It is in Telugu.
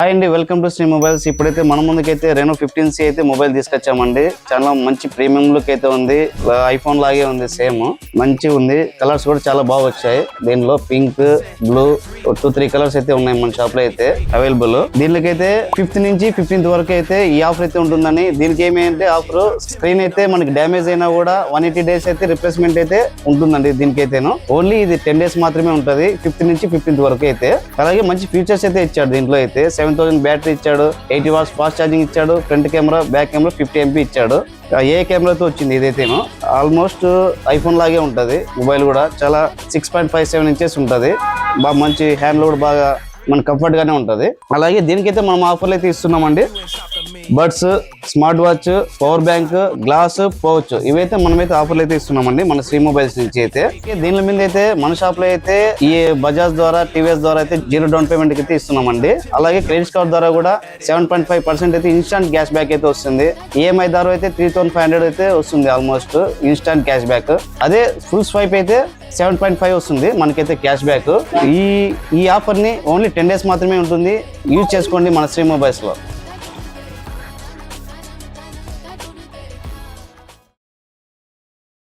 హాయ్ అండి, వెల్కమ్ టు శ్రీ మొబైల్స్. ఇప్పుడైతే మన ముందుకైతే రెనో 15C అయితే మొబైల్ తీసుకొచ్చామండి. చాలా మంచి ప్రీమియం లుక్ అయితే ఉంది. ఐఫోన్ లాగే ఉంది, సేమ్ మంచిగా ఉంది. కలర్స్ కూడా చాలా బాగా వచ్చాయి. దీనిలో పింక్, బ్లూ 2-3 కలర్స్ అయితే ఉన్నాయి మన షాప్ లో అయితే అవైలబుల్. దీనికైతే 5th నుంచి 15th వరకు అయితే ఈ ఆఫర్ అయితే ఉంటుందని. దీనికి ఏమైంటే ఆఫర్ స్క్రీన్ అయితే మనకి డ్యామేజ్ అయినా కూడా 180 days అయితే రిప్లేస్మెంట్ అయితే ఉంటుందండి. దీనికైతేను ఓన్లీ ఇది 10 days మాత్రమే ఉంటది, 5th నుంచి 15th వరకు అయితే. అలాగే మంచి ఫీచర్స్ అయితే ఇచ్చాడు దీంట్లో అయితే. 7000 బ్యాటరీ ఇచ్చాడు, 80 watts ఫాస్ట్ ఛార్జింగ్ ఇచ్చాడు, front camera, back camera 50 MP ఇచ్చాడు. ఏ కెమెరాతో వచ్చింది ఇదైతేను. ఆల్మోస్ట్ ఐఫోన్ లాగే ఉంటది. మొబైల్ కూడా చాలా 6.57 inches ఉంటది. బాగా మంచి హ్యాండ్ కూడా బాగా మన కంఫర్ట్ గానే ఉంటది. అలాగే దీనికైతే మనం ఆఫర్లు అయితే ఇస్తున్నామండి. Buds, smart watch, power bank, glass, pouch ఇవైతే మనమైతే ఆఫర్లు అయితే ఇస్తున్నామండి మన శ్రీ మొబైల్స్ నుంచి అయితే. దీని మీద అయితే మన షాప్ లో అయితే ఈ బజాజ్ ద్వారా, టీవీఎస్ ద్వారా అయితే 0 down payment అయితే ఇస్తున్నామండి. అలాగే క్రెడిట్ కార్డ్ ద్వారా కూడా 7.5% అయితే ఇన్స్టాంట్ క్యాష్ బ్యాక్ అయితే వస్తుంది. ఈఎంఐ ద్వారా అయితే 3500 అయితే వస్తుంది ఆల్మోస్ట్ ఇన్స్టాంట్ క్యాష్ బ్యాక్. అదే ఫుల్ స్వైప్ అయితే 7.5 వస్తుంది మనకైతే క్యాష్ బ్యాక్. ఈ ఆఫర్ ని ఓన్లీ 10 days మాత్రమే ఉంటుంది. యూజ్ చేసుకోండి మన శ్రీ మొబైల్స్ లో.